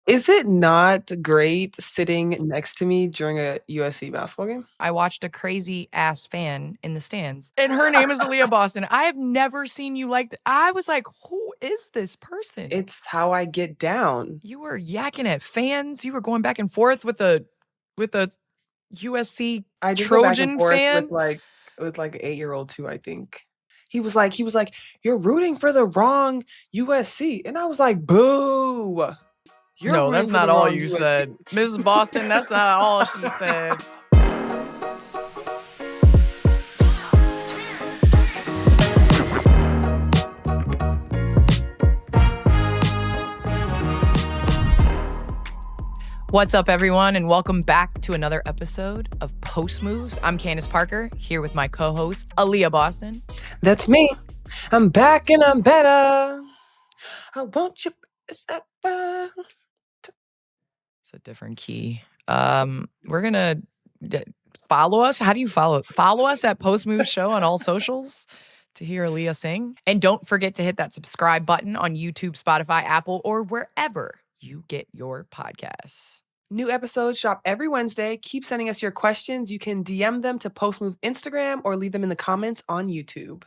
Is it not great sitting next to me during a USC basketball game? I watched a crazy ass fan in the stands, and her name is Aliyah Boston. I have never seen you like that. I was like, who is this person? It's how I get down. You were yakking at fans. You were going back and forth with a USC I did go back and Trojan forth fan. with like an 8-year-old too, I think. He was like, you're rooting for the wrong USC. And I was like, boo. No, that's not all you said. Mrs. Boston, that's not all she said. What's up, everyone, and welcome back to another episode of Post Moves. I'm Candace Parker, here with my co-host, Aliyah Boston. That's me. I'm back and I'm better. I want you. It's a different key. We're gonna follow us. How do you follow? Follow us at Post Moves Show on all socials to hear Aliyah sing. And don't forget to hit that subscribe button on YouTube, Spotify, Apple, or wherever you get your podcasts. New episodes drop every Wednesday. Keep sending us your questions. You can DM them to Postmove Instagram or leave them in the comments on YouTube.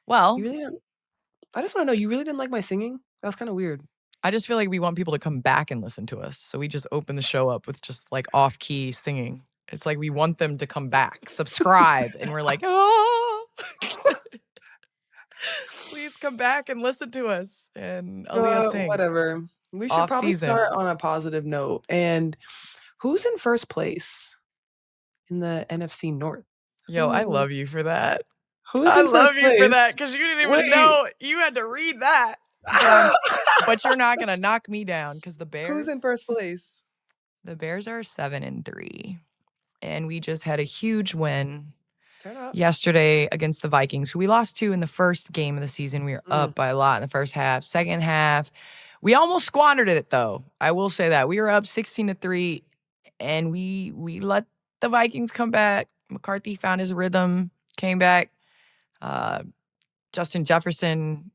Well, I just want to know, you really didn't like my singing? That was kind of weird. I just feel like we want people to come back and listen to us. So we just open the show up with just like off-key singing. It's like we want them to come back, subscribe, and we're like, oh, please come back and listen to us. And Aliyah sing. Whatever. We should probably start on a positive note. And who's in first place in the NFC North? Yo, I love you for that. I love you for that because you didn't even know. You had to read that. But you're not going to knock me down because the Bears. Who's in first place? The Bears are 7-3. And we just had a huge win yesterday against the Vikings, who we lost to in the first game of the season. We were up by a lot in the first half. Second half, we almost squandered it, though. I will say that. We were up 16-3, and we let the Vikings come back. McCarthy found his rhythm, came back. Justin Jefferson,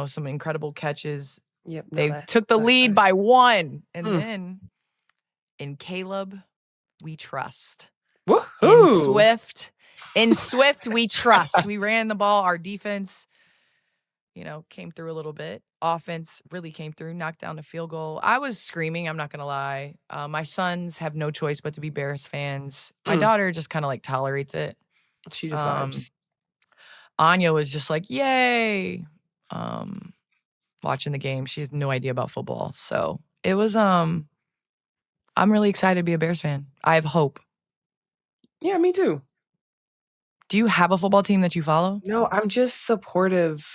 some incredible catches. Yep. They took the lead by 1. And then in Caleb, we trust. Woohoo! In Swift, we trust. We ran the ball. Our defense, came through a little bit. Offense really came through, knocked down a field goal. I was screaming, I'm not going to lie. My sons have no choice but to be Bears fans. My daughter just kind of like tolerates it. She just vibes. Anya was just like, yay. Watching the game. She has no idea about football. So it was, I'm really excited to be a Bears fan. I have hope. Yeah, me too. Do you have a football team that you follow? No, I'm just supportive.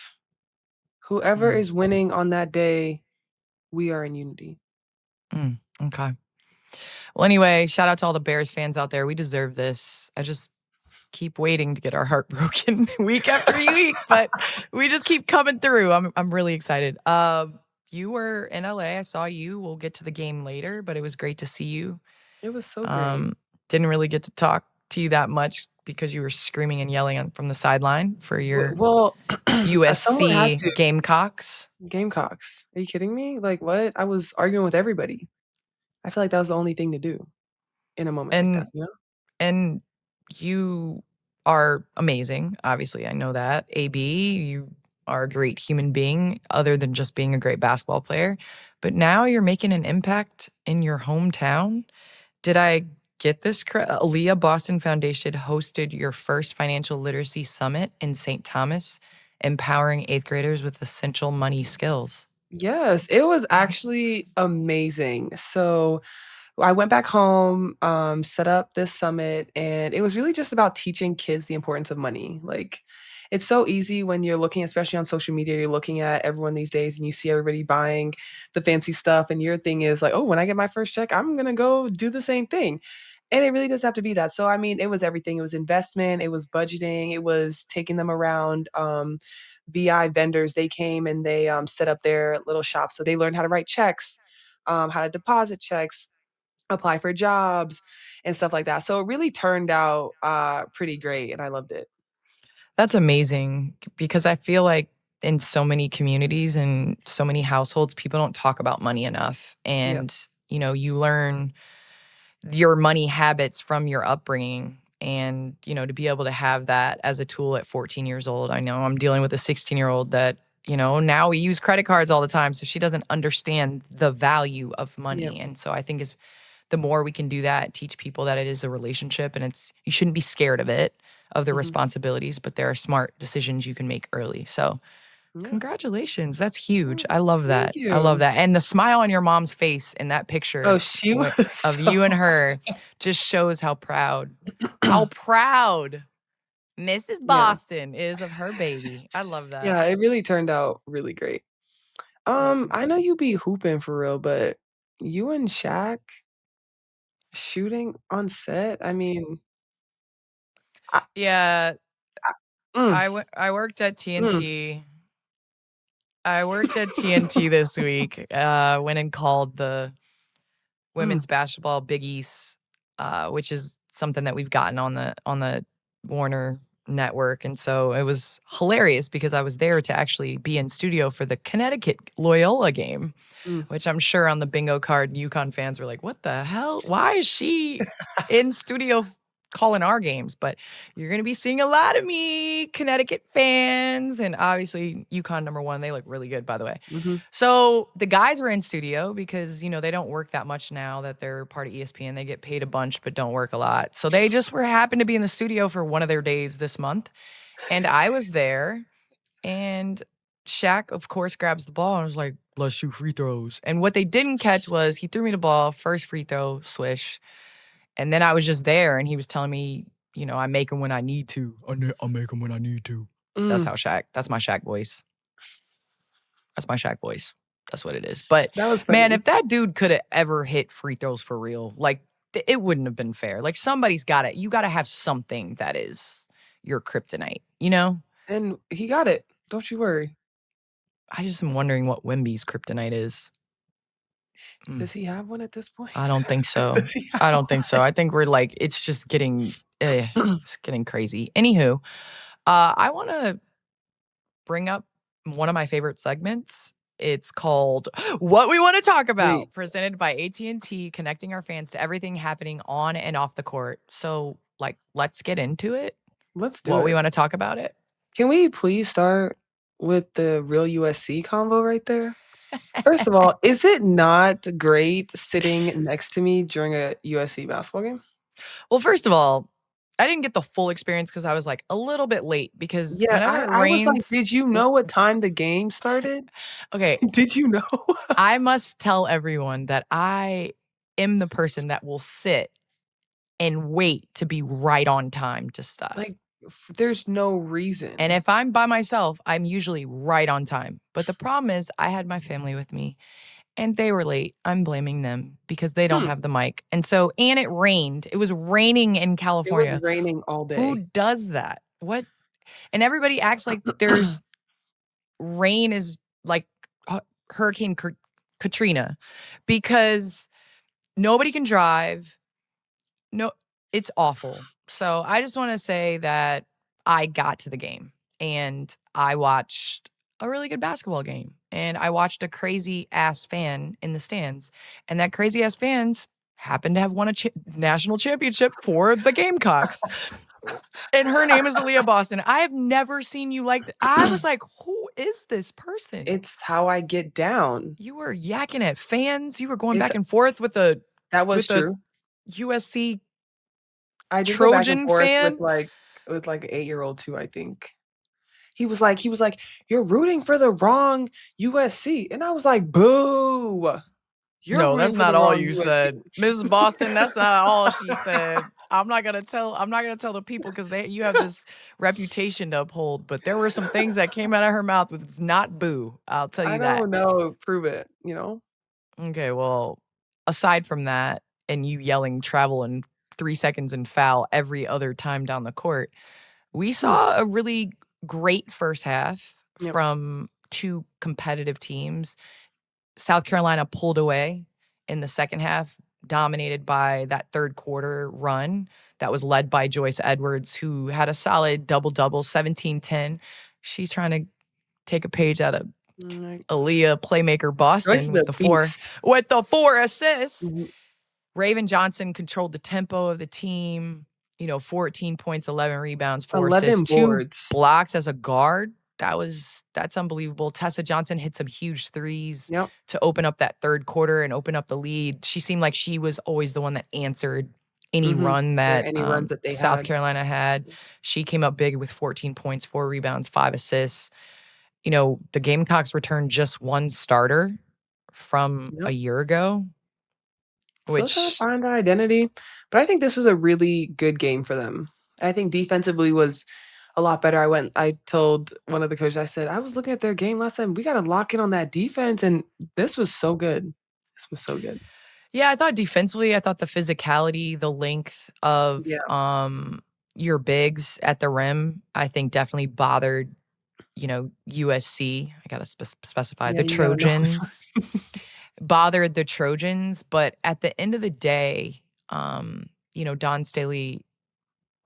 Whoever is winning on that day, we are in unity. Okay. Well, anyway, shout out to all the Bears fans out there. We deserve this. I just keep waiting to get our heart broken week after week, but we just keep coming through. I'm really excited. You were in LA. I saw you. We'll get to the game later, but it was great to see you. It was so great. Didn't really get to talk to you that much because you were screaming and yelling from the sideline for your USC Gamecocks. Gamecocks. Are you kidding me? Like, what? I was arguing with everybody. I feel like that was the only thing to do in a moment like that, And you are amazing. Obviously, I know that. AB, you are a great human being other than just being a great basketball player. But now you're making an impact in your hometown. Did I get this correct? Aliyah Boston Foundation hosted your first financial literacy summit in St. Thomas, empowering 8th graders with essential money skills. Yes, it was actually amazing. So I went back home, set up this summit, and it was really just about teaching kids the importance of money. Like, it's so easy when you're looking, especially on social media, you're looking at everyone these days and you see everybody buying the fancy stuff. And your thing is like, oh, when I get my first check, I'm going to go do the same thing. And it really does have to be that. So, I mean, it was everything. It was investment. It was budgeting. It was taking them around VI vendors. They came and they set up their little shop. So they learned how to write checks, how to deposit checks, apply for jobs and stuff like that. So it really turned out pretty great. And I loved it. That's amazing because I feel like in so many communities and so many households, people don't talk about money enough. Yep. And, you learn your money habits from your upbringing. And, to be able to have that as a tool at 14 years old. I know I'm dealing with a 16-year-old that, now we use credit cards all the time. So she doesn't understand the value of Yep. money. And so I think the more we can do that, teach people that it is a relationship and you shouldn't be scared of it, of the Mhm. responsibilities, but there are smart decisions you can make early. So Yeah. congratulations. That's huge. Oh, I love thank that. I love you. that. And the smile on your mom's face in that Oh, picture she was of so you and her just shows how proud Mrs. Yeah. Boston is of her baby. I love that. Yeah, it really turned out really great. That's I know amazing. you be hooping for real, but you and Shaq shooting on set, I mean, I Yeah, I mm, I worked at mm, TNT. I worked at TNT this week. Went and called the mm, women's basketball Big East, which is something that we've gotten on the Warner network. And so it was hilarious because I was there to actually be in studio for the Connecticut Loyola game, mm. which I'm sure on the bingo card, UConn fans were like, what the hell? Why is she in studio calling our games? But you're going to be seeing a lot of me, Connecticut fans. And obviously, UConn #1, they look really good, by the way. Mhm. So the guys were in studio because, they don't work that much now that they're part of ESPN. They get paid a bunch, but don't work a lot. So they just happened to be in the studio for one of their days this month. And I was there, and Shaq, of course, grabs the ball and was like, let's shoot free throws. And what they didn't catch was he threw me the ball, first free throw, swish. And then I was just there, and he was telling me, I make them when I need to. I make them when I need to. Mm, That's my Shaq voice. That's my Shaq voice. That's what it is. But that was man, funny. if that dude could have ever hit free throws for real, like it wouldn't have been fair. Like somebody's got it. You got to have something that is your kryptonite, you know? And he got it, don't you worry. I just am wondering what Wemby's kryptonite is. Mm, Does he have one at this point? I don't think so. Does he have I don't think so. one? I think we're like, it's just it's getting crazy. Anywho, I want to bring up one of my favorite segments. It's called What We Want to Talk Wait, About, presented by AT&T, connecting our fans to everything happening on and off the court. So, let's get into it. let's do What we it. want to talk about it. Can we please start with the real USC convo right there? First of all, is it not great sitting next to me during a USC basketball game? Well, first of all, I didn't get the full experience because I was like a little bit late because Yeah, whenever it I was like, rains, "Did you know what time the game started? okay, Did you know?" I must tell everyone that I am the person that will sit and wait to be right on time to stuff. Like, there's no And reason. if I'm by myself, I'm usually right on time. But the problem is, I had my family with me and they were late. I'm blaming them because they don't Hmm, have the mic. And it rained. It was raining in it was California. raining all Who day. does that? What? And everybody acts like there's rain is like Hurricane Katrina because nobody can drive. No, it's awful. So I just want to say that I got to the game and I watched a really good basketball game. And I watched a crazy ass fan in the stands. And that crazy ass fans happened to have won a national championship for the Gamecocks. And her name is Aliyah Boston. I have never seen you like that. I was like, who is this person? It's how I get down. You were yakking at fans. You were going It's back and forth with a That was with a true. USC I did go back and Trojan forth fan? with, like, an eight-year-old too, I think. He was like, "You're rooting for the wrong USC," and I was like, "Boo! You're No, that's rooting for the not all wrong you USC." said. Mrs. Boston, that's not all she said. I'm not gonna tell the people because you have this reputation to uphold, but there were some things that came out of her mouth with it's not boo. I'll tell I you that. don't know, prove it, you know? Okay, well, aside from that and you yelling travel in 3 seconds and foul every other time down the court, we Hmm, saw a really great first half yep. from two competitive teams. South Carolina pulled away in the second half, dominated by that third quarter run that was led by Joyce Edwards, who had a solid double double, 17-10. She's trying to take a page out of Like, Aliyah, playmaker Joyce Boston is a beast. with the 4 assists. Mhm. Raven Johnson controlled the tempo of the team. 14 points, 11 rebounds, 4 assists, 11 2 boards. blocks as a guard. That's unbelievable. Tessa Johnson hit some huge threes Yep. to open up that third quarter and open up the lead. She seemed like she was always the one that answered any run Or that any runs that they South had. Carolina had. She came up big with 14 points, 4 rebounds, 5 assists. The Gamecocks returned just one starter from a Yep. year ago, Still trying to which find their identity, but I think this was a really good game for them. I think defensively was a lot better. I told one of the coaches, I said, "I was looking at their game last time. We gotta lock in on that defense," and this was so good. This was so good. yeah, I thought defensively, I thought the physicality, the length of Yeah. your bigs at the rim, I think definitely bothered, USC. I gotta specify Yeah, the you gotta know. Trojans. Bothered the Trojans, but at the end of the day, Dawn Staley,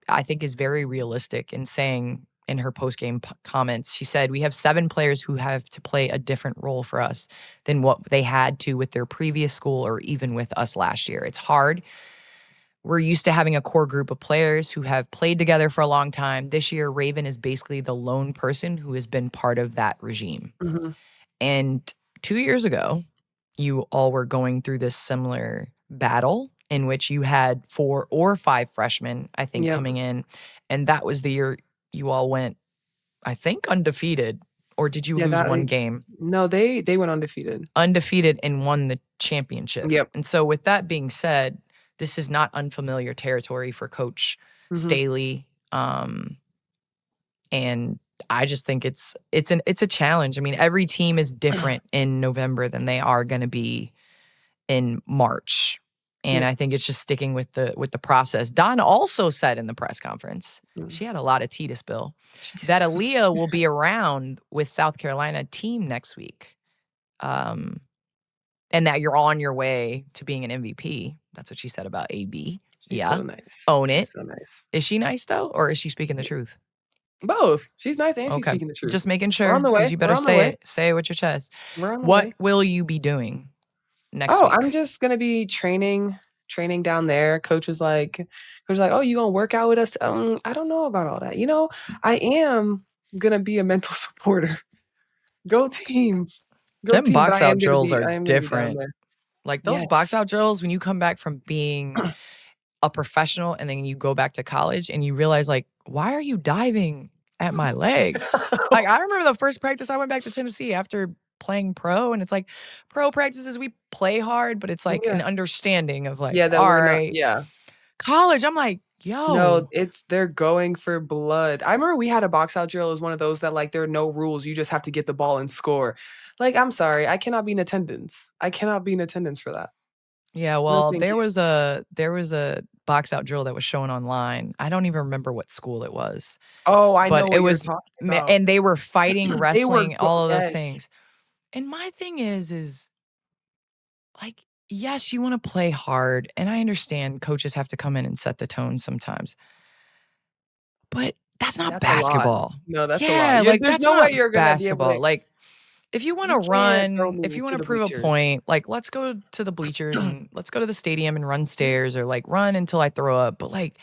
I think, is very realistic in saying in her postgame comments, she said, "We have 7 players who have to play a different role for us than what they had to with their previous school or even with us last year. It's hard. We're used to having a core group of players who have played together for a long time. This year, Raven is basically the lone person who has been part of that regime." Mhm. And 2 years ago, you all were going through this similar battle in which you had 4 or 5 freshmen, I think, Yep. coming in, and that was the year you all went, I think, undefeated, or did you Yeah, lose that one game? no, they went undefeated. Undefeated and won the championship. Yep. And so with that being said, this is not unfamiliar territory for Coach Mhm. Staley, and I just think it's a challenge. I mean, every team is different in November than they are gonna be in March. And Yep. I think it's just sticking with the process. Don also said in the press conference, Mm. she had a lot of tea to spill, that Aliyah will be around with South Carolina team next week. And that you're on your way to being an MVP. That's what she said about AB. She's Yeah. so nice. Own She's it. so nice. Is she nice though? Or is she speaking the truth? Both. She's nice and she's Okay. speaking the truth. Just making We're sure, on the because way. you We're better on the say way. it. Say it with your chest. We're on the What way. will you be doing next Oh, I'm week? just gonna be training down there. Coach is like, "Oh, you gonna work out with us?" I don't know about all that. I am gonna be a mental supporter. Go team. Go Them team, but box out drills are I am gonna be down different. there. Like those box Yes. out drills, when you come back from being a professional and then you go back to college and you realize, like, why are you diving at my legs? Like, I remember the first practice I went back to Tennessee after playing pro, and it's like pro practices, we play hard, but it's like an Yeah. understanding of like, Yeah, that all we're not right, yeah. college, I'm like, No, yo, they're going for blood. I remember we had a box out drill. It was one of those that, like, there are no rules, you just have to get the ball and score. Like, I'm sorry, I cannot be in attendance. I cannot be in attendance for that. yeah, No, well, thank you. there was a box out drill that was shown online. I don't even remember what school it was, Oh, I but know it what you're was, talking about. and they were fighting, They were wrestling, go all of those yes. things. And my thing is like, yes, you want to play hard, and I understand coaches have to come in and set the tone sometimes, but that's not That's a lot. basketball. No, that's a lot. Yeah, like There's that's no way not you're gonna be able basketball. to Like, if you want to you can't throw run, if me you want to to the prove a bleachers. point, like let's go to the bleachers and let's go to the stadium and run stairs, or like run until I throw up. But like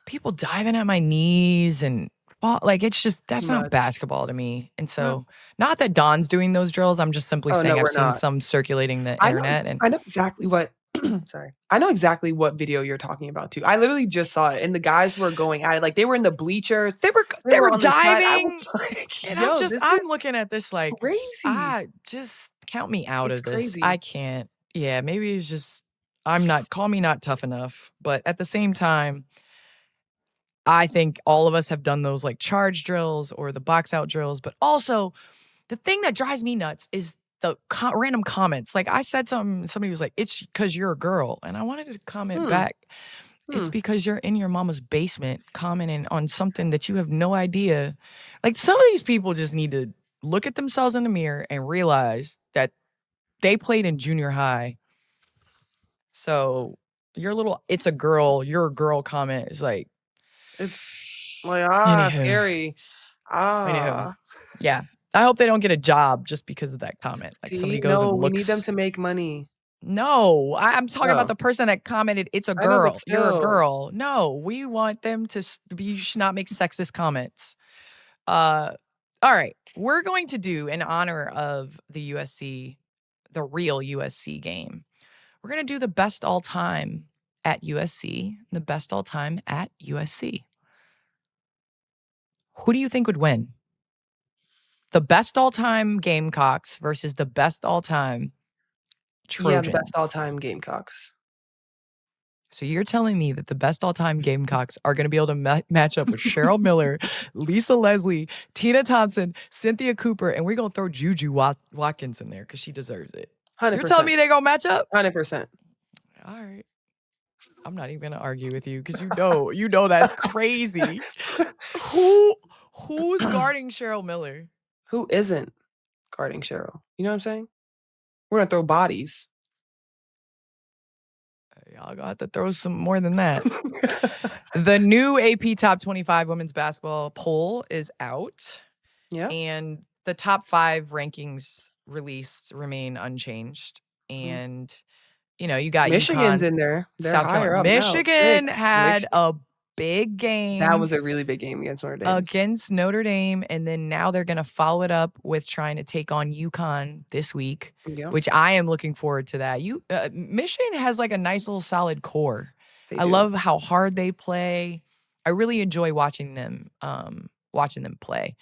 people diving at my knees and fall, like it's just, Too that's not much. basketball to me. And No. so, not that Don's doing those drills. I'm just simply Oh, no, saying I've we're seen not. some circulating the I know internet, and I know exactly what sorry. I know exactly what video you're talking about too. I literally just saw it, and the guys were going at it, like, they were in the bleachers, they were they they were were on the side. I was diving. like, And "Yo, this I'm is looking at this like, crazy." just count me out It's of this. I crazy. can't. Yeah, maybe it's just, call me not tough enough. But at the same time, I think all of us have done those like charge drills or the box out drills. But also, the thing that drives me nuts is the random comments. Like I said something, somebody was like, "It's because you're a girl." And I wanted to comment Hmm, back, "It's hmm. because you're in your mama's basement commenting on something that you have no idea." Like some of these people just need to look at themselves in the mirror and realize that they played in junior high. So your little you're a girl" comment is like, It's like, anywho, scary. anywho. Ah. Yeah. I hope they don't get a job just because of that comment. Like somebody See? goes and No, we need them looks. to make money. No, I'm talking about Oh, the person that commented, "It's a I know, but girl. You're a still. girl." No, we want them to. You should not make sexist comments. Uh, all right, we're going to do in honor of the USC, the real USC game. We're going to do the best all time at USC, and the best all time at USC. Who do you think would win? The best all time Gamecocks versus the best all time Yeah, the best Trojans. all-time Gamecocks. So you're telling me that the best all time Gamecocks are going to be able to match up with Cheryl Miller, Lisa Leslie, Tina Thompson, Cynthia Cooper, and we're going to throw Juju Watkins in there because she deserves it. You're telling 100%. me they're going to match up? 100%. All right. I'm not even going to argue with you because you know that's crazy. Who's guarding Cheryl Miller? Who isn't guarding Cheryl? You know what I'm saying? We're gonna throw bodies. Y'all got to throw some more than that. The new AP Top 25 women's basketball poll is out. Yeah. And the top 5 rankings released remain unchanged. And, you got Michigan's UConn, in there. They're South higher Carolina. up now. Michigan Big. had a big That game was a really big game against Notre Dame. against Notre Dame. And then now they're going to follow it up with trying to take on UConn this week, Yeah, which I am looking forward to that. Michigan has like a nice little solid core. they I do. love how hard they play. I really enjoy watching them play.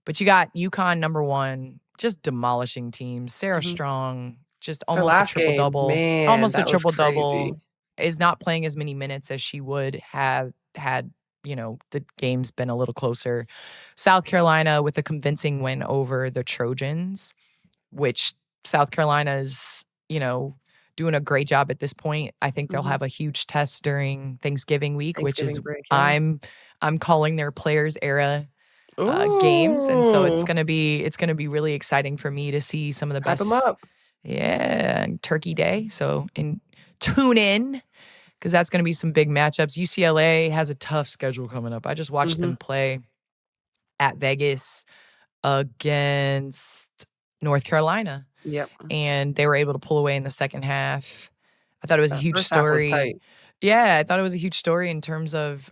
But you got UConn number 1, just demolishing teams. Sarah Strong, just Her almost a last game, triple-double. man, Almost a that was triple-double. crazy. Is not playing as many minutes as she would have had, the game's been a little closer. South Carolina with a convincing win over the Trojans, which South Carolina's, doing a great job at this point. I think they'll have a huge test during Thanksgiving week, which is Thanksgiving break, yeah. I'm calling their players era games, and so it's Ooh, gonna be really exciting for me to see some of the hype 'em best. up. Yeah, and Turkey Day. So tune in because that's gonna be some big matchups. UCLA has a tough schedule coming up. I just watched them play at Vegas against North Carolina, Yep. and they were able to pull away in the second half. I thought it was a That huge first half was story. tight. Yeah, I thought it was a huge story in terms of,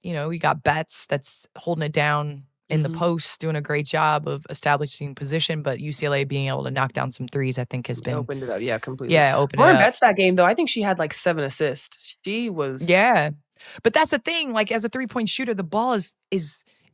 we got Betts that's holding it down in the post, doing a great job of establishing position, but UCLA being able to knock down some threes, I think has been, Opened it up, yeah, completely. open it Lauren up. Betts that game, though, I think she had, like, 7 assists. She was Yeah. But that's the thing, like, as a three-point shooter, the ball is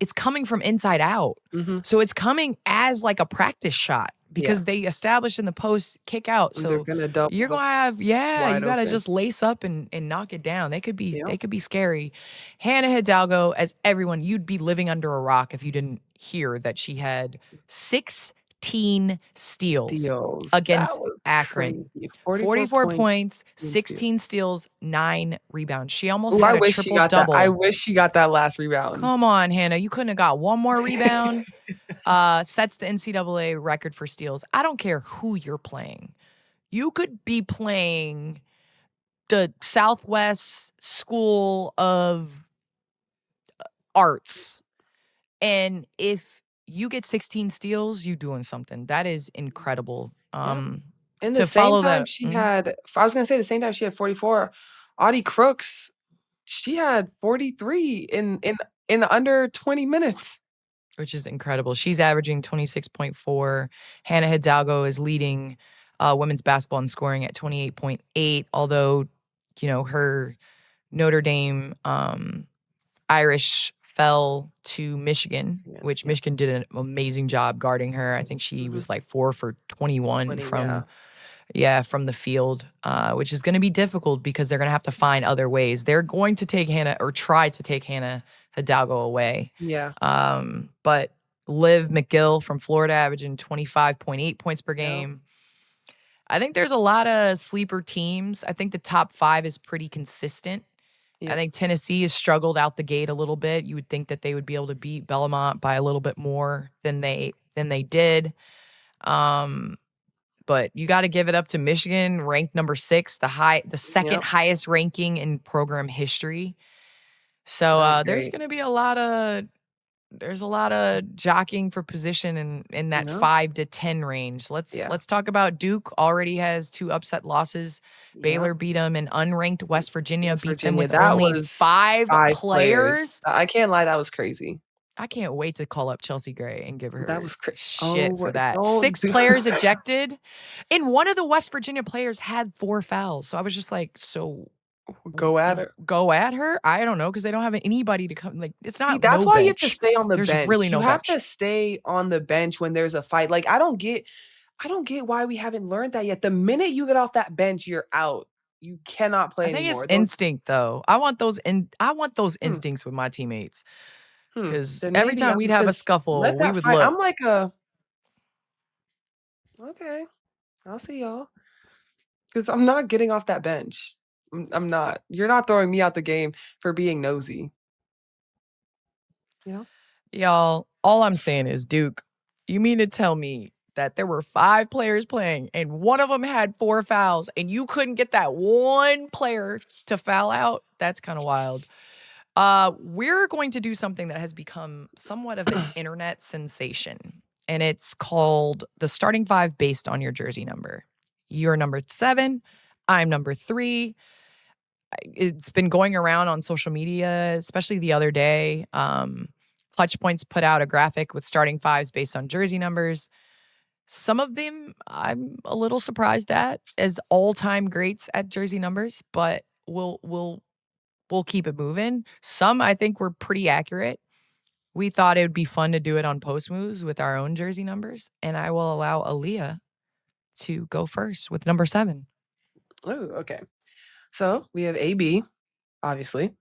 it's coming from inside out. So it's coming as, like, a practice shot because they establish in the post, kick out. and they're So gonna double you're gonna have you wide gotta open. just lace up and knock it down. They could Yeah. be scary. Hannah Hidalgo, as everyone, you'd be living under a rock if you didn't hear that she had 16 steals That against was Akron. crazy. 44 points, points, 16 steals. 16 steals, 9 rebounds. She almost Ooh, had I a wish she got that. I triple-double. wish she got that last rebound. Come on, Hannah. You couldn't have got one more rebound. Sets the NCAA record for steals. I don't care who you're playing. You could be playing the Southwest School of Arts. And if you get 16 steals, you doing something. That is incredible. And To the same follow time that. she had I was gonna say the same time she had 44, Audie Crooks, she had 43 in under 20 minutes. Which is incredible. She's averaging 26.4. Hannah Hidalgo is leading women's basketball in scoring at 28.8, although, her Notre Dame Irish fell to Michigan, which Michigan did an amazing job guarding her. I think she was like 4 for 21 from the field, which is going to be difficult because they're going to have to find other ways. They're going to take Hannah or try to take Hannah Hidalgo away. Yeah. But Liv McGill from Florida averaging 25.8 points per game. I think there's a lot of sleeper teams. I think the top 5 is pretty consistent. I think Tennessee has struggled out the gate a little bit. You would think that they would be able to beat Belmont by a little bit more than they did. But you got to give it up to Michigan, ranked number 6, the second highest ranking in program history. So there's going to be a lot of there's a lot of jockeying for position in You that know? 5 to 10 range. Yeah. Let's talk about Duke. Already has 2 upset losses. Yep. Baylor beat them, and unranked West Virginia West beat them Virginia, with that only was 5 5 players. players. I can't lie, that was crazy. I can't wait to call up Chelsea Gray and give That her was shit oh, for that. don't 6 do players ejected, and one of the West Virginia players had 4 fouls. So I was just like, so go at her. go at her? I don't know, because they don't have anybody to come. Like, it's See, not that's no why you have to bench. stay on the There's bench. really You no have to bench. stay on the bench when there's a fight. Like, I don't get why we haven't learned that yet. The minute you get off that bench, you're out. You cannot I play think it's anymore. Those instinct though. I want those hmm, instincts with my teammates, because then every maybe time I'm we'd have a because scuffle, let we that would fight look. I'm like a okay, I'll see y'all. Because I'm not getting off that bench. I'm not. You're not throwing me out the game for being nosy, you know? Y'all, all I'm saying is, Duke, you mean to tell me that there were 5 players playing and one of them had 4 fouls and you couldn't get that one player to foul out? That's kind of wild. We're going to do something that has become somewhat of an internet sensation, and it's called the starting 5 based on your jersey number. You're number 7. I'm number 3. It's been going around on social media, especially the other day. Clutch Points put out a graphic with starting 5s based on jersey numbers. Some of them I'm a little surprised at as all-time greats at jersey numbers, but we'll keep it moving. Some I think were pretty accurate. We thought it would be fun to do it on post moves with our own jersey numbers, and I will allow Aliyah to go first with number 7. Oh, okay. So we have AB, obviously.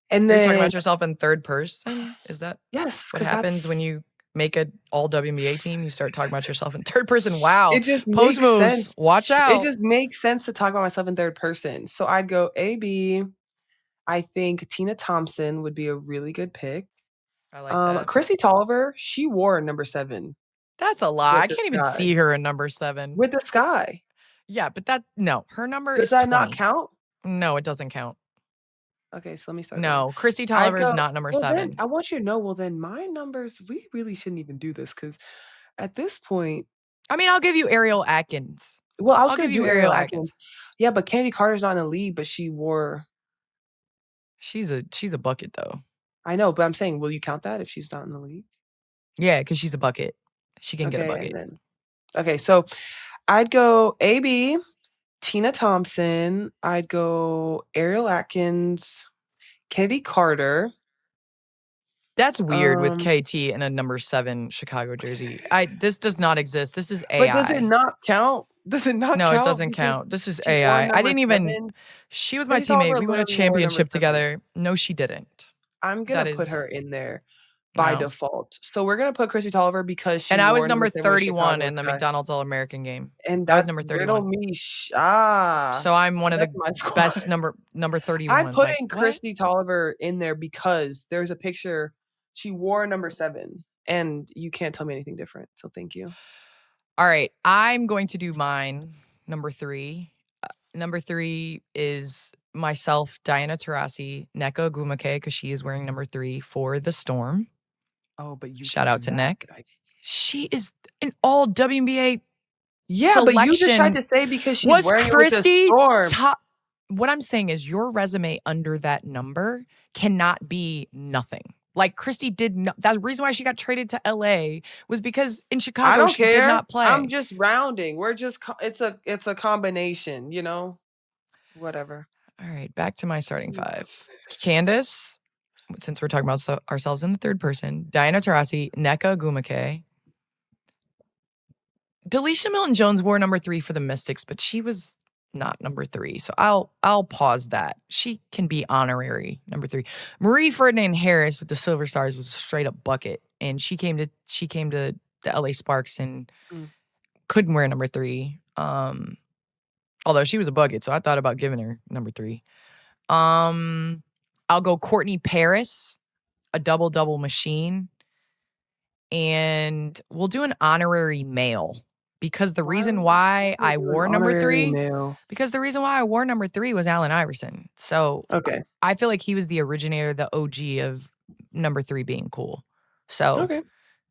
And Are you talking then about yourself in third person? Is that yes, what because happens when that's you make an all WNBA team? You start talking about yourself in third person. Wow. it just Post makes moves. sense. Watch It out. just makes sense to talk about myself in third person. So I'd go AB. I think Tina Thompson would be a really good pick. I like that. Chrissy Tolliver, she wore number 7 That's a lie. with I the can't even sky. see her in number 7. With the sky. Yeah, but no, her number Does is that not 20. count? No, it doesn't count. Okay, so let me start over. No, Christy I'd Tolliver is go not number well, then 7. I want you to know, well, then my numbers we really shouldn't even do this because at this point I mean, I'll give you Ariel Atkins. well, I was I'll gonna give you do Ariel Ariel Atkins. Atkins. Yeah, but Kennedy Carter's not in the league, but she wore She's a bucket though. I know, but I'm saying, will you count that if she's not in the league? Yeah, because she's a bucket. She can get a Okay, and bucket. then okay, so I'd go AB, Tina Thompson, I'd go Ariel Atkins, Kennedy Carter. That's weird with Um, KT in a number 7 Chicago jersey. This does not exist. This is but does it AI. not count? Does it not No, it count doesn't because count. This is she wore AI. I number didn't even 7? She was my Chrissy teammate. Tolliver We won a literally wore number championship 7. together. No, she didn't. I'm gonna That put her is in there by no. default. So we're gonna put Chrissy Tolliver because she And I was wore number number 7 with 31 Chicago in the Sky, McDonald's All-American game. and I was that number riddle 31. me So I'm one so of that's the my best squad. number I'm 31. Like, putting what? Christy Tolliver in there because there's a picture. She wore number 7, and you can't tell me anything different. So thank you. All right, I'm going to do mine. Number 3. Number 3 is myself, Diana Taurasi, Nneka Ogwumike, because she is wearing number 3 for the Storm. Oh, but you Shout can out do to that. Neck. She is an all WNBA Yeah, but you just tried selection. to say because she's Was wearing it with the Christy storm. top? What I'm saying is your resume under that number cannot be nothing. Like Christy did not. That's the reason why she got traded to LA was because in I Chicago don't she did care. not I'm play. just rounding. We're just it's a combination, you know? Whatever. All right, back to my starting Mm. 5. Candace, since we're talking about ourselves in the third person, Diana Taurasi, Nneka Ogwumike. Delisha Milton-Jones wore number 3 for the Mystics, but she was not number 3. So I'll pause that. She can be honorary number 3. Marie Ferdinand Harris with the Silver Stars was a straight up bucket, and she came to the LA Sparks and Mm. couldn't wear number 3. Although she was a bucket, so I thought about giving her number 3. I'll go Courtney Paris, a double machine, and we'll do an honorary male. Because the reason why I Do an wore number honorary 3 male? was Allen Iverson. So Okay. I feel like he was the originator, the OG of number 3 being cool. So Okay.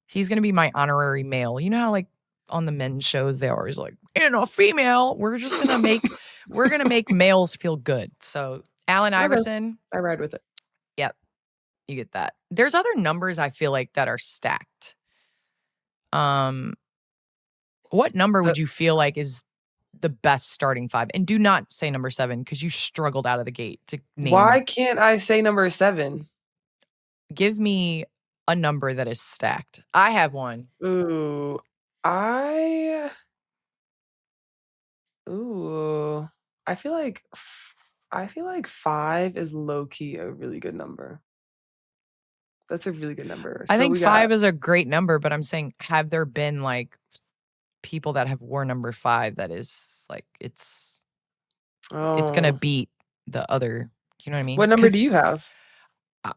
he's going to be my honorary male. You know how like on the men's shows they always like, and a female. We're gonna make males feel good. So Allen Okay. Iverson, I ride with it. yep, you get that. There's other numbers I feel like that are stacked. Um, what number Uh, would you feel like is the best starting five? And do not say number 7 because you struggled out of the gate to why name. can't I say number 7? Give me a number that is stacked. I have one. Ooh. I ooh. I feel like I feel like 5 is low key a really good number. That's a really good number. I So think we got 5 is a great number, but I'm saying, have there been like people that have worn number 5 that is like it's gonna oh. beat the other, you know what I mean? What number Because do you have?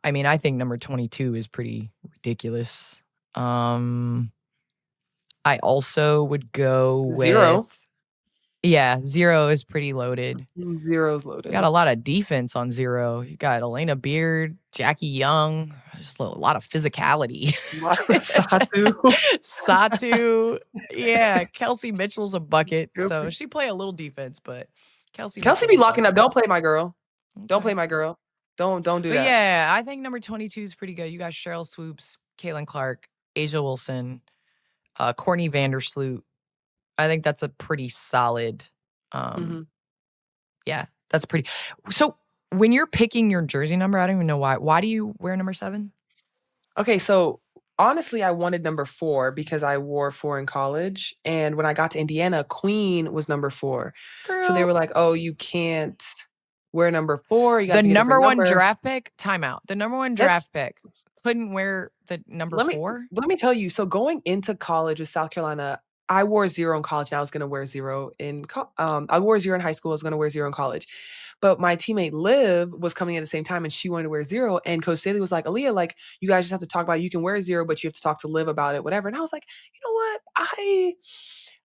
I mean, I think number 22 is pretty ridiculous. I also would go 0. with, yeah, 0 is pretty loaded. 0's You got a loaded. lot of defense on 0. You got Elena Beard, Jackie Young, just a lot of physicality. Satu. Satu, yeah, Kelsey Mitchell's a bucket, Good so for she play a little defense, but Kelsey Kelsey Mitchell's be a locking up. bucket. Don't play my girl. Don't play Okay. my girl. Don't do But that. yeah, I think number 22 is pretty good. You got Cheryl Swoops, Caitlin Clark, Asia Wilson, Courtney Vandersloot. I think that's a pretty solid. Um, Mhm. yeah, that's pretty. So when you're picking your jersey number, I don't even know why. Why do you wear number 7? Okay, so honestly, I wanted number 4 because I wore 4 in college, and when I got to Indiana, Queen was number 4. So they Girl, were like, "Oh, you can't wear number 4, you gotta the pick a different number one number." draft pick, timeout. The number one That's draft pick couldn't wear the number let me 4. let me tell you, so going into college with South Carolina, I wore 0 in college, and I was gonna wear 0 in I wore 0 in high school, I was gonna wear 0 in college. But my teammate Liv was coming at the same time, and she wanted to wear 0, and Coach Staley was like, "Aliyah, like, you guys just have to talk about it. You can wear 0, but you have to talk to Liv about it, whatever." And I was like, "You know what?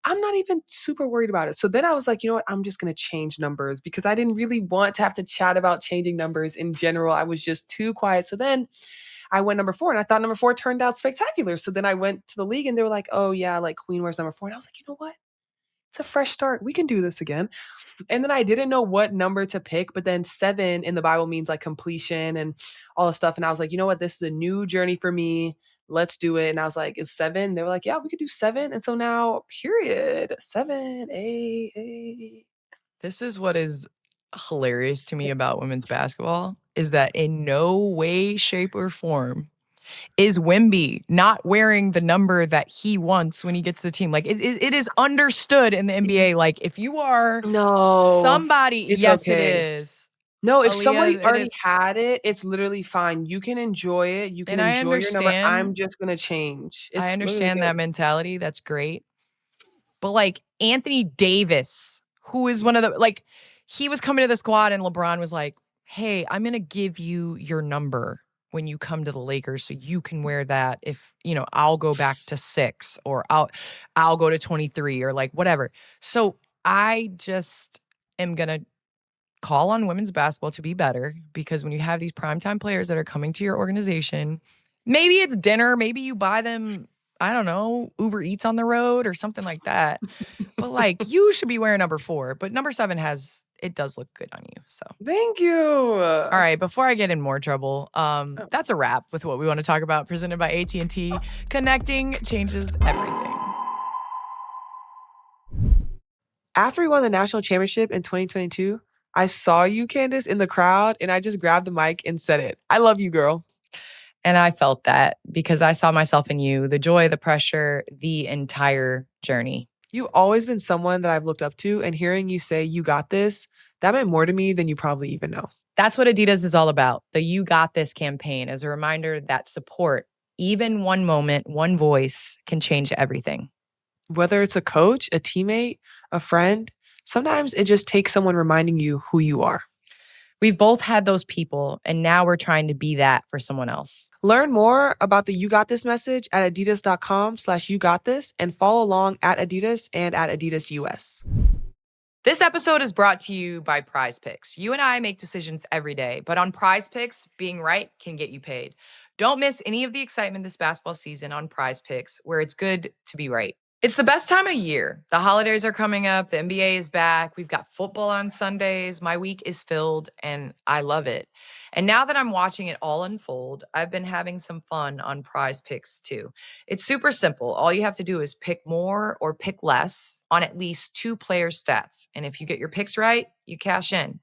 I'm not even super worried about it." So then I was like, "You know what? I'm just gonna change numbers," because I didn't really want to have to chat about changing numbers in general. I was just too quiet. So then I went number 4, and I thought number 4 turned out spectacular. So then I went to the league, and they were like, "Oh, yeah, like, Queen wears number 4." And I was like, "You know what? It's a fresh start. We can do this again." And then I didn't know what number to pick, but then 7 in the Bible means, like, completion and all this stuff, and I was like, "You know what? This is a new journey for me. Let's do it." And I was like, "Is 7?" They were like, "Yeah, we could do 7." And so now, period. 7, 8. This is what is hilarious to me about women's basketball is that in no way, shape, or form is Wimby not wearing the number that he wants when he gets to the team. Like it is understood in the NBA. Like if you are No, somebody, it's yes, it okay. is. No, if somebody Aliyah, it already is. had it, it's literally fine. You can enjoy it. You can And I enjoy your number. I'm understand. just gonna change. I It's literally understand that okay. mentality. That's great. But like Anthony Davis, who is one of the like, he was coming to the squad and LeBron was like, "Hey, I'm gonna give you your number when you come to the Lakers so you can wear that if, I'll go back to 6 or I'll go to 23 or like whatever." So I just am gonna call on women's basketball to be better because when you have these primetime players that are coming to your organization, maybe it's dinner, maybe you buy them, I don't know, Uber Eats on the road or something like that. But like you should be wearing number 4, but number 7 it does look good on you. So Thank you. all right, before I get in more trouble, Oh. that's a wrap with what we want to talk about presented by AT&T. Connecting changes everything. After we won the national championship in 2022, I saw you, Candace, in the crowd, and I just grabbed the mic and said it. I love you, girl. And I felt that because I saw myself in you, the joy, the pressure, the entire journey. You've always been someone that I've looked up to, and hearing you say, "You got this," that meant more to me than you probably even know. That's what Adidas is all about. The You Got This campaign is a reminder that support, even one moment, one voice can change everything. Whether it's a coach, a teammate, a friend, sometimes it just takes someone reminding you who you are. We've both had those people, and now we're trying to be that for someone else. Learn more about the You Got This message at adidas.com/yougotthis and follow along at Adidas and at Adidas US. This episode is brought to you by Prize Picks. You and I make decisions every day, but on Prize Picks, being right can get you paid. Don't miss any of the excitement this basketball season on Prize Picks, where it's good to be right. It's the best time of year. The holidays are coming up. The NBA is back. We've got football on Sundays. My week is filled and I love it. And now that I'm watching it all unfold, I've been having some fun on Prize Picks too. It's super simple. All you have to do is pick more or pick less on at least two players' stats. And if you get your picks right, you cash in.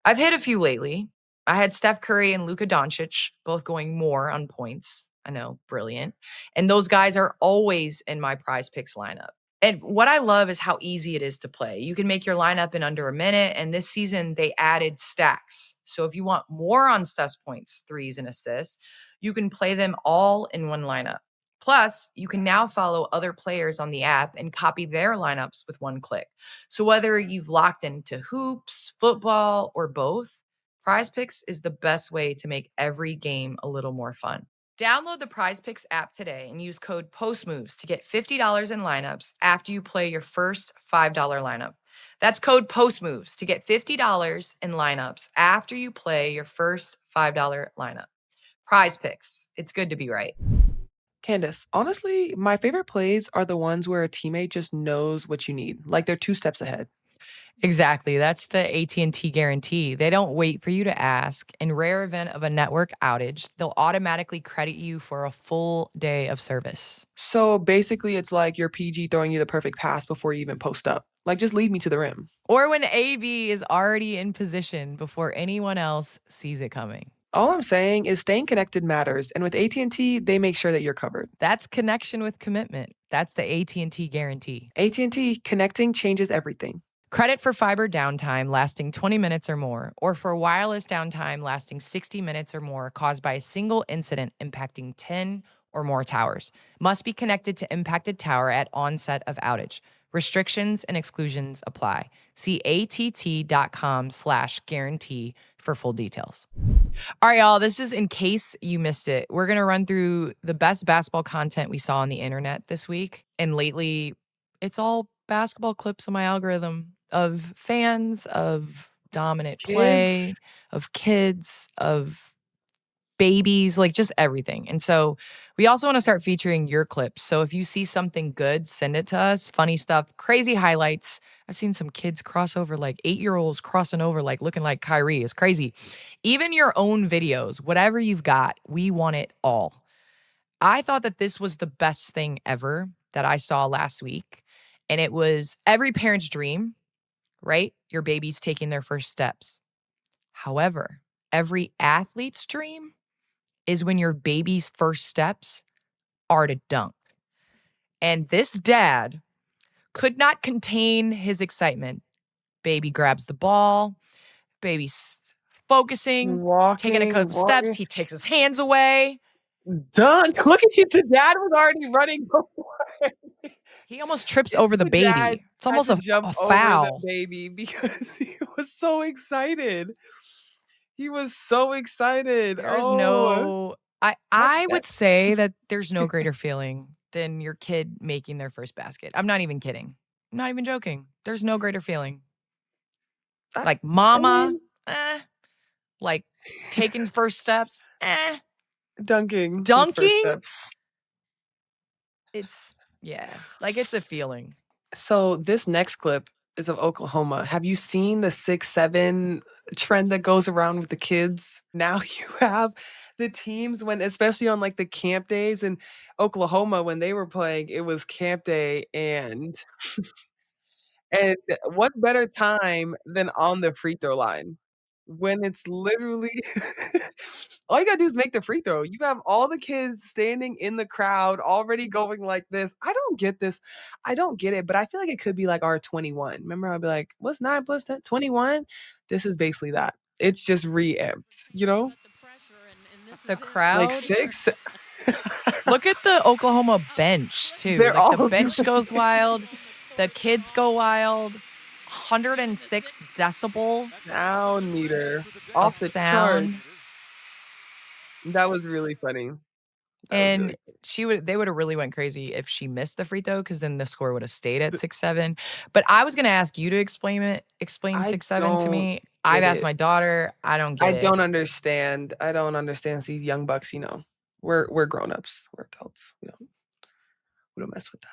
I've hit a few lately. I had Steph Curry and Luka Doncic both going more on points. I know, brilliant. And those guys are always in my Prize Picks lineup. And what I love is how easy it is to play. You can make your lineup in under a minute. And this season, they added stacks. So if you want more on Steph's points, threes, and assists, you can play them all in one lineup. Plus, you can now follow other players on the app and copy their lineups with one click. So whether you've locked into hoops, football, or both, Prize Picks is the best way to make every game a little more fun. Download the Prize Picks app today and use code POSTMOVES to get $50 in lineups after you play your first $5 lineup. That's code POSTMOVES to get $50 in lineups after you play your first $5 lineup. Prize Picks. It's good to be right. Candace, honestly, my favorite plays are the ones where a teammate just knows what you need, like they're 2 steps ahead. Exactly. That's the AT&T guarantee. They don't wait for you to ask. In rare event of a network outage, they'll automatically credit you for a full day of service. So basically, it's like your PG throwing you the perfect pass before you even post up. Like, just lead me to the rim. Or when AB is already in position before anyone else sees it coming. All I'm saying is staying connected matters, and with AT&T, they make sure that you're covered. That's connection with commitment. That's the AT&T guarantee. AT&T, connecting changes everything. Credit for fiber downtime lasting 20 minutes or more, or for wireless downtime lasting 60 minutes or more caused by a single incident impacting 10 or more towers. Must be connected to impacted tower at onset of outage. Restrictions and exclusions apply. See att.com/guarantee for full details. All right, y'all, this is in case you missed it. We're going to run through the best basketball content we saw on the internet this week. And lately, it's all basketball clips on my algorithm of fans, of dominant play, Kids. of kids, of babies, like just everything. And so we also want to start featuring your clips. So if you see something good, send it to us. Funny stuff, crazy highlights. I've seen some kids cross over, like 8-year-olds crossing over, like looking like Kyrie. It's crazy. Even your own videos, whatever you've got, we want it all. I thought that this was the best thing ever that I saw last week. And it was every parent's dream, right? Your baby's taking their first steps. However, every athlete's dream is when your baby's first steps are to dunk. And this dad could not contain his excitement. Baby grabs the ball, baby's focusing, taking a couple steps. He takes his hands away. Dunk. Look at you. The dad was already running before. He almost trips over the The dad baby. It's had almost to a jump over the foul. baby because he was so excited. He was so excited. There's Oh, no that I would that say that there's no greater feeling than your kid making their first basket. I'm not even kidding. I'm not even joking. There's no greater feeling. that Like I mama, mean, like taking first steps, dunking with first dunking, steps. like it's a feeling. So this next clip is of Oklahoma. Have you seen the 6'7" trend that goes around with the kids? Now you have the teams when especially on, like, the camp days in Oklahoma when they were playing, it was camp day and what better time than on the free throw line when it's literally all you gotta do is make the free throw. You have all the kids standing in the crowd already going like this. I don't get this. I don't get it, but I feel like it could be like our 21. Remember, I'd be like, "What's 9 plus 10? 21?" This is basically that. It's just re-amped, you know? The Like crowd. 6 Look at the Oklahoma bench too. they're Like the all bench goes wild, the kids go wild. 106 decibel sound meter of off the chart. sound. That was really funny. That was And really funny. they would have really went crazy if she missed the free throw because then the score would have stayed at 6-7. But I was gonna ask you to explain I 6-7 to don't me. I've get asked it. my daughter. I don't I get it. don't understand. I don't understand these young bucks, you know. We're grown-ups. We're adults. We don't mess with that.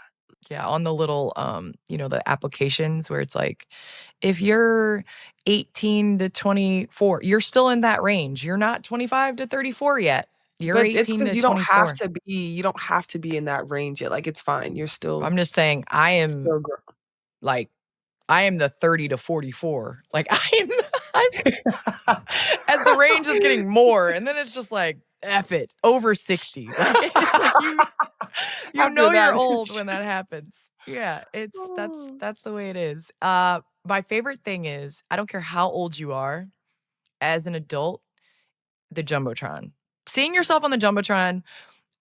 Yeah, on the little, the applications where it's like, if you're 18 to 24, you're still in that range. You're not 25 to 34 yet. You're But it's 18 because to 24. you don't have to be in that range yet. Like, it's fine. You're I'm just saying, I am still grown. like, I am the 30 to 44. Like, I'm as the range is getting more, and then it's just like, F it, over 60. Like, it's like you After know you're that, old it's when that just happens. Yeah, it's oh. that's the way it is. My favorite thing is, I don't care how old you are, as an adult, the Jumbotron. Seeing yourself on the Jumbotron,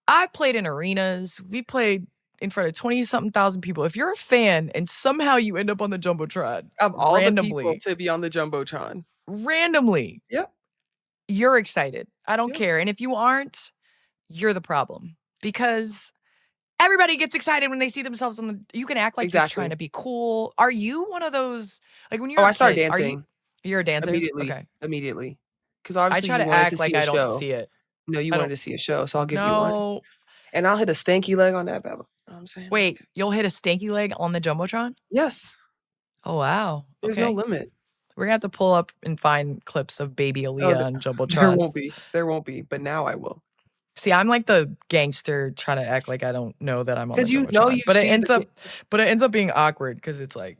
I played in arenas. We played in front of 20 something thousand people. If you're a fan and somehow you end up on the Jumbotron Of all the people randomly, to be on the Jumbotron. randomly, Yep, you're excited. I don't yep, care. And if you aren't, you're the problem, because everybody gets excited when they see themselves on the you can act like you're trying exactly. to be cool. Are you one of those, like, when Oh, you're a I start kid, dancing you're a dancer? immediately, Okay. immediately. Because I obviously try you to wanted to act see like a I don't show. see it. No, you I wanted don't to see a show, so I'll give you one. No. And I'll hit a stanky leg on that bad boy. Know what I'm saying? Like, Wait, you'll hit a stanky leg on the Jumbotron? yes, Oh, wow. there's no Okay. limit. We're gonna have to pull up and find clips of baby Oh, Aliyah on there won't Jumbotrons. be. There won't be, but now I will. See, I'm like the gangster trying to act like I don't know that I'm on the Because you know Jumbotron. you've seen the But it ends up being awkward, because it's like,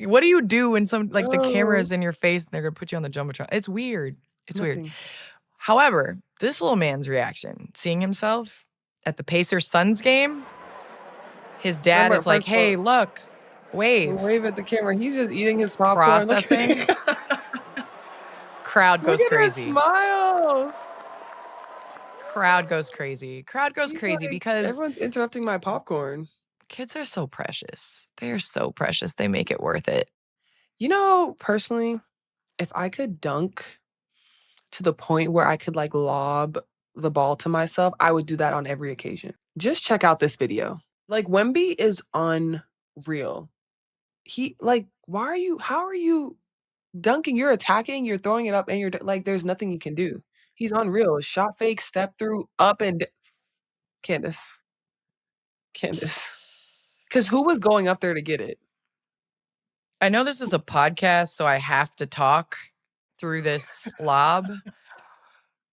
what do you do when the camera Oh, is in your face and they're gonna put you on the Jumbotron? It's weird. It's weird. nothing. However, this little man's reaction, seeing himself at the Pacers Suns game, his dad Remember, is like, first of all, "Hey, look, wave." wave at the camera. He's just eating his popcorn. Look Processing. at Crowd look goes at her crazy. smile. Crowd goes crazy. Crowd goes She's crazy like, because everyone's interrupting my popcorn. kids are so precious. They are so precious. They make it worth it. You know, personally, if I could dunk to the point where I could like lob the ball to myself, I would do that on every occasion. Just check out this video. Like, Wemby is unreal. How are you dunking? You're attacking, you're throwing it up, and like, there's nothing you can do. He's unreal. Shot fake, step through, up and Candace. Candace. Because who was going up there to get it? I know this is a podcast, so I have to talk through this lob,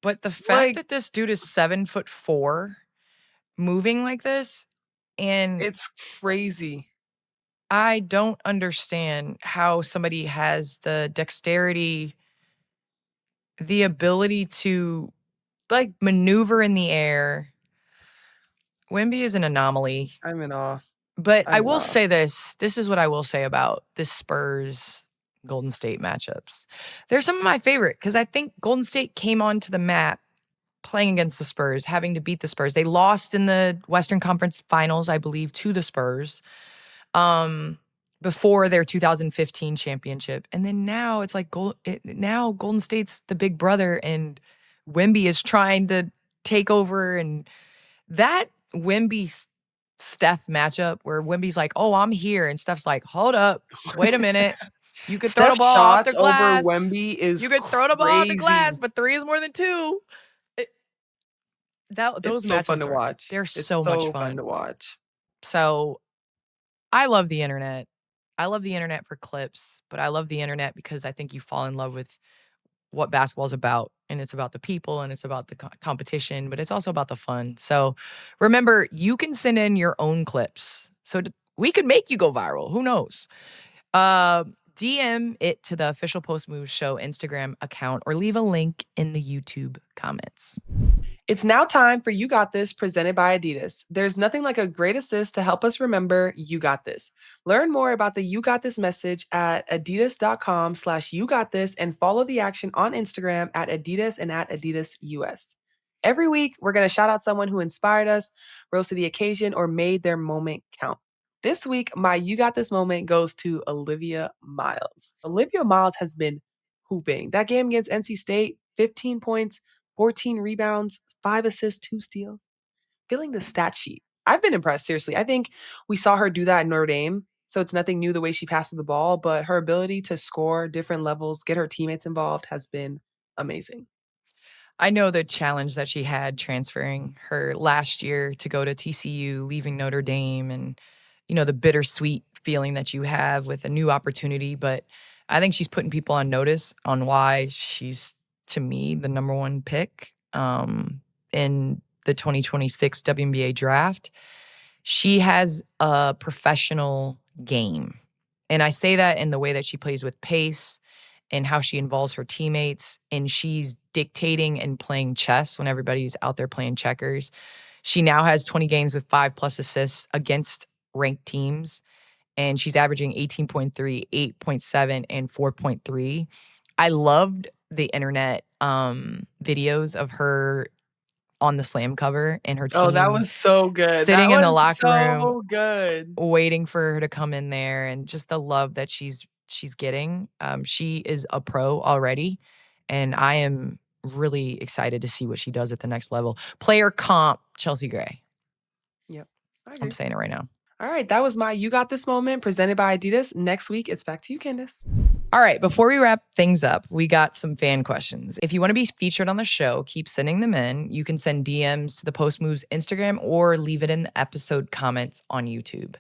but the fact Like, that this dude is 7'4", moving like this, and it's crazy. I don't understand how somebody has the dexterity, the ability to Like, maneuver in the air. Wemby is an anomaly. I'm in awe. But I I'm in will awe. say this. This is what I will say about this Spurs Golden State matchups. They're some of my favorite, because I think Golden State came onto the map playing against the Spurs, having to beat the Spurs. They lost in the Western Conference Finals, I believe, to the Spurs, before their 2015 championship. And then now it's like now Golden State's the big brother, and Wemby is trying to take over. And that Wemby Steph matchup where Wemby's like, "Oh, I'm here," and Steph's like, "Hold up, wait a minute. You could throw the Steph's ball off the shots over glass. Wemby You is could throw the ball off the crazy. glass, but three is more than two." It, those It's so fun to matchups watch. they're It's so much so fun to fun. watch. So I love the internet. I love the internet for clips, but I love the internet because I think you fall in love with what basketball is about. And it's about the people, and it's about the competition, but it's also about the fun. So remember, you can send in your own clips. So we could make you go viral. Who knows? DM it to the official Post Moves Show Instagram account, or leave a link in the YouTube comments. It's now time for You Got This, presented by Adidas. There's nothing like a great assist to help us remember you got this. Learn more about the You Got This message at adidas.com/you got this, and follow the action on Instagram at Adidas and at Adidas US. Every week, we're going to shout out someone who inspired us, rose to the occasion, or made their moment count. This week, my You Got This moment goes to Olivia Miles. Olivia Miles has been hooping. That game against NC State, 15 points, 14 rebounds, 5 assists, 2 steals. Filling the stat sheet. I've been impressed, seriously. I think we saw her do that in Notre Dame, so it's nothing new the way she passes the ball, but her ability to score different levels, get her teammates involved has been amazing. I know the challenge that she had transferring her last year to go to TCU, leaving Notre Dame, and, the bittersweet feeling that you have with a new opportunity. But I think she's putting people on notice on why she's, to me, the number one pick in the 2026 WNBA draft. She has a professional game. And I say that in the way that she plays with pace and how she involves her teammates, and she's dictating and playing chess when everybody's out there playing checkers. She now has 20 games with 5+ assists against ranked teams, and she's averaging 18.3, 8.7, and 4.3. I loved the internet videos of her on the Slam cover and her Oh, that team was so good. That sitting in the was locker room so good. waiting for her to come in there, and just the love that she's getting. She is a pro already, and I am really excited to see what she does at the next level. Player comp, Chelsea Gray. Yep, I I'm agree. saying it right now. All right, that was my You Got This moment presented by Adidas. Next week, it's back to you, Candace. All right, before we wrap things up, we got some fan questions. If you want to be featured on the show, keep sending them in. You can send DMs to the Post Moves Instagram or leave it in the episode comments on YouTube.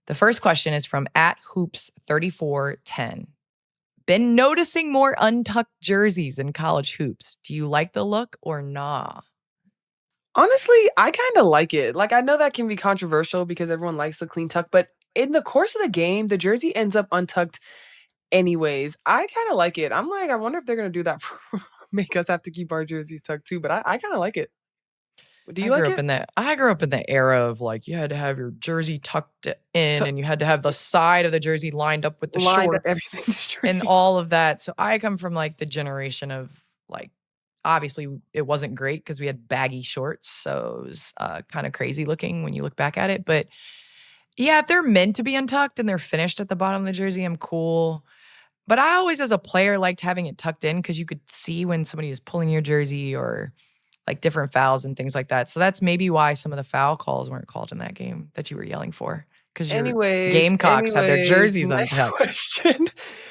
The first question is from @hoops3410. Been noticing more untucked jerseys in college hoops. Do you like the look or nah? Honestly, I kinda like it. Like, I know that can be controversial because everyone likes the clean tuck, but in the course of the game, the jersey ends up untucked anyways. I kinda like it. I'm like, I wonder if they're gonna do that for make us have to keep our jerseys tucked too, but I kinda like it. Do you I like grew up it? in that. I grew up in the era of like you had to have your jersey tucked in Tuck and you had to have the side of the jersey lined up with the lined up shorts everything and straight. all of that. So I come from like the generation of like obviously it wasn't great because we had baggy shorts, so it was kind of crazy looking when you look back at it. But yeah, if they're meant to be untucked and they're finished at the bottom of the jersey, I'm cool. But I always, as a player, liked having it tucked in because you could see when somebody is pulling your jersey or like different fouls and things like that. So that's maybe why some of the foul calls weren't called in that game that you were yelling for because your Anyways, Gamecocks had their anyways, jerseys next untucked. question.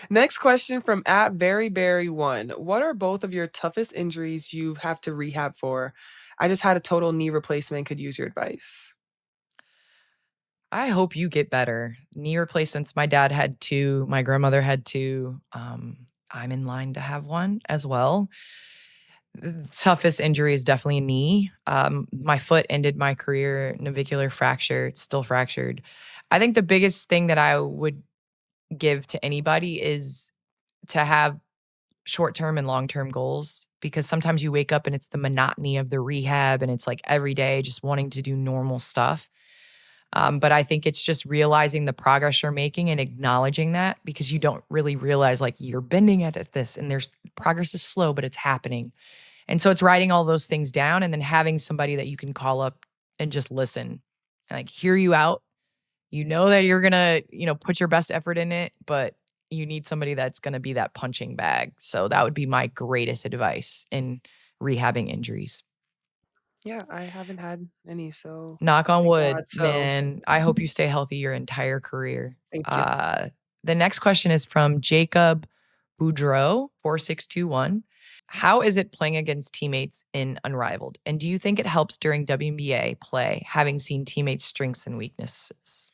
Next question from @veryberry1. What are both of your toughest injuries you have to rehab for? I just had a total knee replacement, could use your advice. I hope you get better. Knee replacements. My dad had two. My grandmother had two. I'm in line to have one as well. The toughest injury is definitely a knee. My foot ended my career, navicular fracture. It's still fractured. I think the biggest thing that I would give to anybody is to have short-term and long-term goals because sometimes you wake up and it's the monotony of the rehab and it's like every day just wanting to do normal stuff. But I think it's just realizing the progress you're making and acknowledging that because you don't really realize like you're bending at this and there's progress is slow, but it's happening. And so it's writing all those things down and then having somebody that you can call up and just listen and like hear you out. You know that you're gonna, put your best effort in it, but you need somebody that's gonna be that punching bag. So that would be my greatest advice in rehabbing injuries. Yeah, I haven't had any, so Knock on thank wood, God. So, man. I hope you stay healthy your entire career. thank you. Uh, the next question is from Jacob Boudreau, 4621. How is it playing against teammates in Unrivaled? And do you think it helps during WNBA play, having seen teammates' strengths and weaknesses?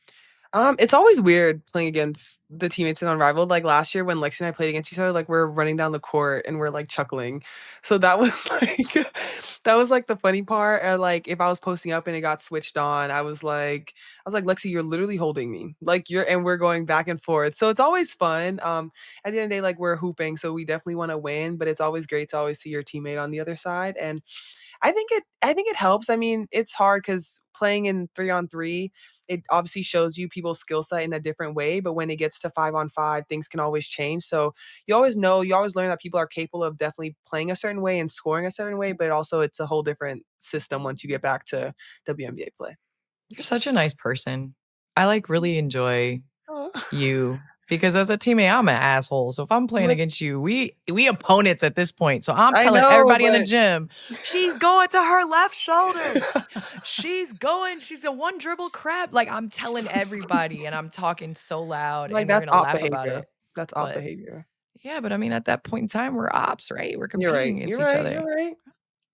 It's always weird playing against the teammates in Unrivaled. Like last year when Lexi and I played against each other, like we're running down the court and we're like chuckling. So that was like that was like the funny part. Or like if I was posting up and it got switched on, I was like, Lexi, you're literally holding me. Like you're and we're going back and forth. So it's always fun. At the end of the day, like we're hooping, so we definitely want to win, but it's always great to always see your teammate on the other side. And I think it helps. I mean, it's hard because playing in 3-on-3, it obviously shows you people's skill set in a different way, but when it gets to 5-on-5, things can always change. So you always learn that people are capable of definitely playing a certain way and scoring a certain way, but also it's a whole different system once you get back to WNBA play. You're such a nice person. I like really enjoy Aw. you. Because as a teammate, I'm an asshole. So if I'm playing But against you, we opponents at this point. So I'm I telling know, everybody in the gym, she's going to her left shoulder. but She's a one dribble crab. Like I'm telling everybody, and I'm talking so loud, like, and we're that's gonna op laugh about behavior. it. That's op But behavior. yeah, but I mean, at that point in time, we're ops, right? We're You're competing right. against You're each right. other. You're right.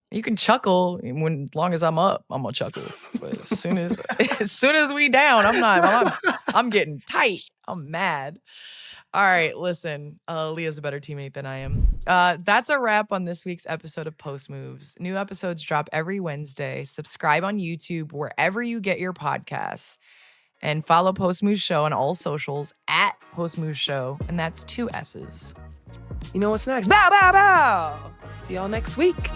You can chuckle as long as I'm up, I'm gonna chuckle. But as soon as we down, I'm getting tight. I'm mad. All right, listen, Leah's a better teammate than I am. That's a wrap on this week's episode of Post Moves. New episodes drop every Wednesday. Subscribe on YouTube, wherever you get your podcasts. And follow Post Moves Show on all socials at Post Moves Show. And that's 2 S's. You know what's next? Bow, bow, bow. See y'all next week.